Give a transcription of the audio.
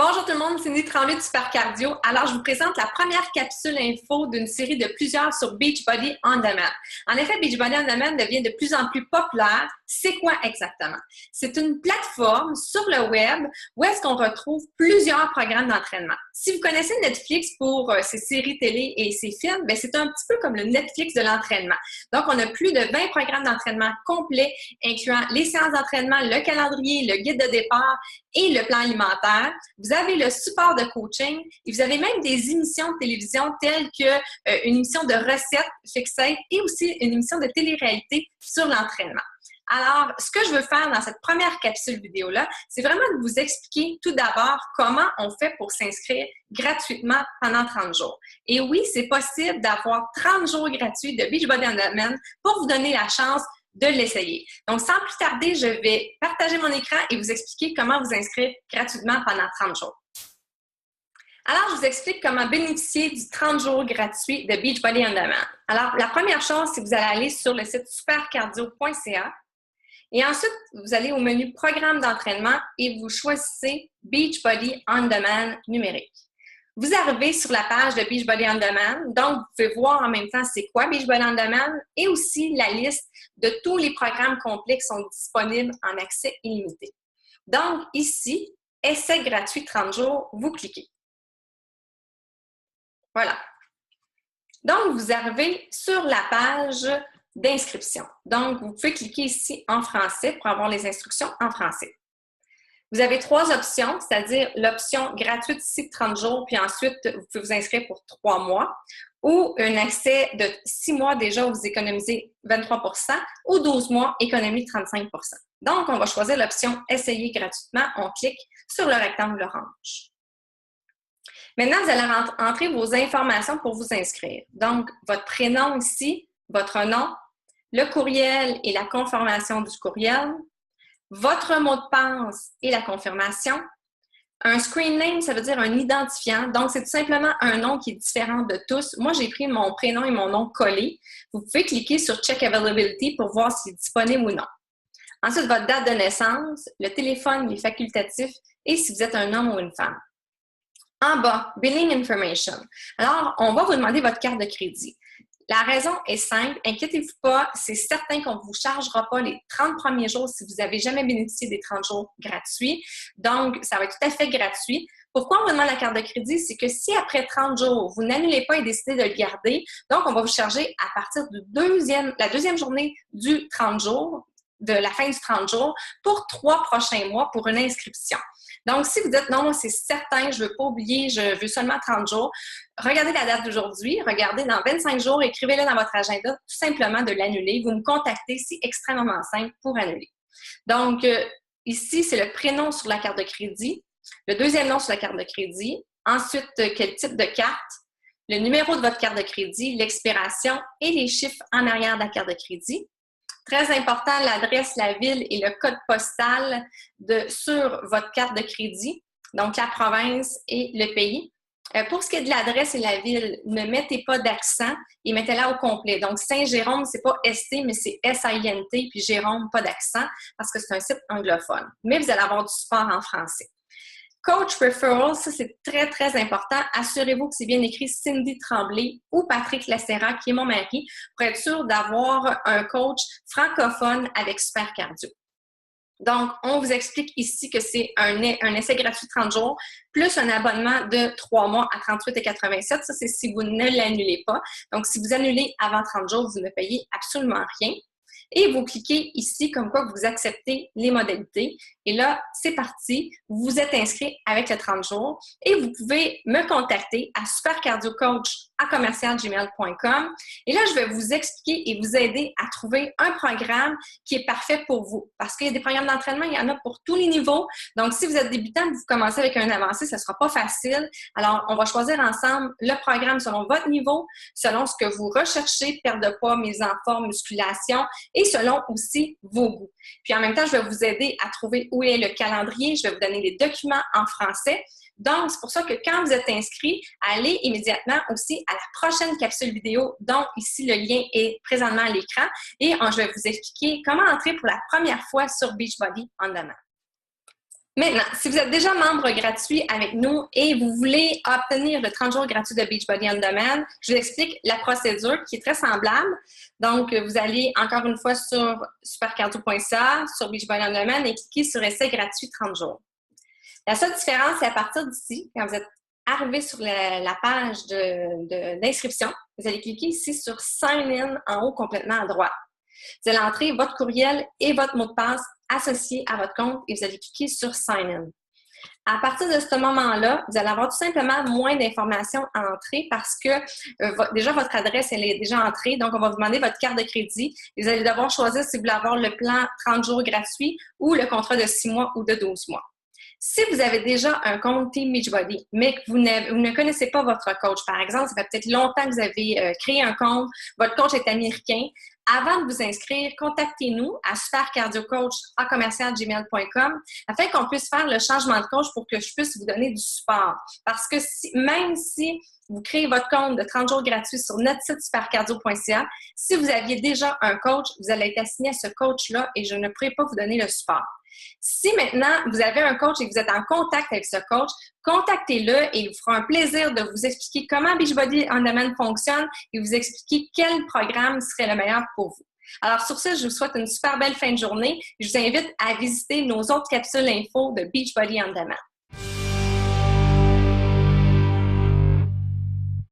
Bonjour tout le monde, c'est Cindy Tremblay du Super Cardio. Alors, je vous présente la première capsule info d'une série de plusieurs sur Beachbody On Demand. En effet, Beachbody On Demand devient de plus en plus populaire. C'est quoi exactement? C'est une plateforme sur le web où est-ce qu'on retrouve plusieurs programmes d'entraînement. Si vous connaissez Netflix pour ses séries télé et ses films, bien, c'est un petit peu comme le Netflix de l'entraînement. Donc, on a plus de 20 programmes d'entraînement complets, incluant les séances d'entraînement, le calendrier, le guide de départ et le plan alimentaire. Vous avez le support de coaching et vous avez même des émissions de télévision telles que une émission de recettes fixée et aussi une émission de télé-réalité sur l'entraînement. Alors, ce que je veux faire dans cette première capsule vidéo-là, c'est vraiment de vous expliquer tout d'abord comment on fait pour s'inscrire gratuitement pendant 30 jours. Et oui, c'est possible d'avoir 30 jours gratuits de Beachbody On Demand pour vous donner la chance de l'essayer. Donc, sans plus tarder, je vais partager mon écran et vous expliquer comment vous inscrire gratuitement pendant 30 jours. Alors, je vous explique comment bénéficier du 30 jours gratuit de Beachbody On Demand. Alors, la première chose, c'est que vous allez aller sur le site supercardio.ca et ensuite, vous allez au menu Programme d'entraînement et vous choisissez Beachbody On Demand numérique. Vous arrivez sur la page de Beachbody On Demand, donc vous pouvez voir en même temps c'est quoi Beachbody On Demand et aussi la liste de tous les programmes complets qui sont disponibles en accès illimité. Donc ici, essai gratuit 30 jours, vous cliquez. Voilà. Donc vous arrivez sur la page d'inscription. Donc vous pouvez cliquer ici en français pour avoir les instructions en français. Vous avez 3 options, c'est-à-dire l'option gratuite ici de 30 jours, puis ensuite, vous pouvez vous inscrire pour 3 mois, ou un accès de 6 mois déjà où vous économisez 23 % ou 12 mois, économie 35 %. Donc, on va choisir l'option « Essayer gratuitement ». On clique sur le rectangle orange. Maintenant, vous allez entrer vos informations pour vous inscrire. Donc, votre prénom ici, votre nom, le courriel et la confirmation du courriel, votre mot de passe et la confirmation. Un screen name, ça veut dire un identifiant. Donc, c'est tout simplement un nom qui est différent de tous. Moi, j'ai pris mon prénom et mon nom collés. Vous pouvez cliquer sur Check Availability pour voir s'il est disponible ou non. Ensuite, votre date de naissance, le téléphone, les facultatifs et si vous êtes un homme ou une femme. En bas, Billing Information. Alors, on va vous demander votre carte de crédit. La raison est simple, inquiétez-vous pas, c'est certain qu'on ne vous chargera pas les 30 premiers jours si vous n'avez jamais bénéficié des 30 jours gratuits. Donc, ça va être tout à fait gratuit. Pourquoi on vous demande la carte de crédit? C'est que si après 30 jours, vous n'annulez pas et décidez de le garder, donc on va vous charger à partir de la deuxième journée du 30 jours, de la fin du 30 jours, pour 3 prochains mois pour une inscription. Donc, si vous dites « Non, moi, c'est certain, je ne veux pas oublier, je veux seulement 30 jours », regardez la date d'aujourd'hui, regardez dans 25 jours, écrivez-le dans votre agenda, tout simplement de l'annuler. Vous me contactez, c'est extrêmement simple pour annuler. Donc, ici, c'est le prénom sur la carte de crédit, le deuxième nom sur la carte de crédit, ensuite, quel type de carte, le numéro de votre carte de crédit, l'expiration et les chiffres en arrière de la carte de crédit. Très important, l'adresse, la ville et le code postal sur votre carte de crédit, donc la province et le pays. Pour ce qui est de l'adresse et la ville, ne mettez pas d'accent et mettez-la au complet. Donc, Saint-Jérôme, c'est pas ST, mais c'est S-I-N-T, puis Jérôme, pas d'accent, parce que c'est un site anglophone. Mais vous allez avoir du support en français. Coach Referral, ça c'est très, très important. Assurez-vous que c'est bien écrit Cindy Tremblay ou Patrick Lacera, qui est mon mari, pour être sûr d'avoir un coach francophone avec Super Cardio. Donc, on vous explique ici que c'est un essai gratuit de 30 jours, plus un abonnement de 3 mois à 38,87 $. Ça, c'est si vous ne l'annulez pas. Donc, si vous annulez avant 30 jours, vous ne payez absolument rien. Et vous cliquez ici comme quoi vous acceptez les modalités. Et là, c'est parti. Vous vous êtes inscrit avec le 30 jours et vous pouvez me contacter à supercardiocoach@commercialgmail.com. Et là, je vais vous expliquer et vous aider à trouver un programme qui est parfait pour vous. Parce qu'il y a des programmes d'entraînement, il y en a pour tous les niveaux. Donc, si vous êtes débutant, vous commencez avec un avancé, ça ne sera pas facile. Alors, on va choisir ensemble le programme selon votre niveau, selon ce que vous recherchez, perte de poids, mise en forme, musculation, et selon aussi vos goûts. Puis en même temps, je vais vous aider à trouver où est le calendrier. Je vais vous donner les documents en français. Donc, c'est pour ça que quand vous êtes inscrit, allez immédiatement aussi à la prochaine capsule vidéo dont ici le lien est présentement à l'écran et je vais vous expliquer comment entrer pour la première fois sur Beachbody On Demand. Maintenant, si vous êtes déjà membre gratuit avec nous et vous voulez obtenir le 30 jours gratuit de Beachbody On Demand, je vous explique la procédure qui est très semblable. Donc, vous allez encore une fois sur supercardio.ca, sur Beachbody On Demand et cliquez sur Essai gratuit 30 jours. La seule différence, c'est à partir d'ici, quand vous êtes arrivé sur la page d'inscription, vous allez cliquer ici sur Sign In en haut complètement à droite. Vous allez entrer votre courriel et votre mot de passe associé à votre compte et vous allez cliquer sur Sign In. À partir de ce moment-là, vous allez avoir tout simplement moins d'informations à entrer parce que déjà votre adresse elle est déjà entrée, donc on va vous demander votre carte de crédit et vous allez devoir choisir si vous voulez avoir le plan 30 jours gratuit ou le contrat de 6 mois ou de 12 mois. Si vous avez déjà un compte Team Beachbody, mais que vous ne connaissez pas votre coach, par exemple, ça fait peut-être longtemps que vous avez créé un compte, votre coach est américain, avant de vous inscrire, contactez-nous à supercardiocoach@gmail.com afin qu'on puisse faire le changement de coach pour que je puisse vous donner du support. Parce que même si vous créez votre compte de 30 jours gratuits sur notre site supercardio.ca, si vous aviez déjà un coach, vous allez être assigné à ce coach-là et je ne pourrai pas vous donner le support. Si maintenant vous avez un coach et que vous êtes en contact avec ce coach, contactez-le et il vous fera un plaisir de vous expliquer comment Beachbody On Demand fonctionne et vous expliquer quel programme serait le meilleur pour vous. Alors sur ce, je vous souhaite une super belle fin de journée. Je vous invite à visiter nos autres capsules info de Beachbody On Demand.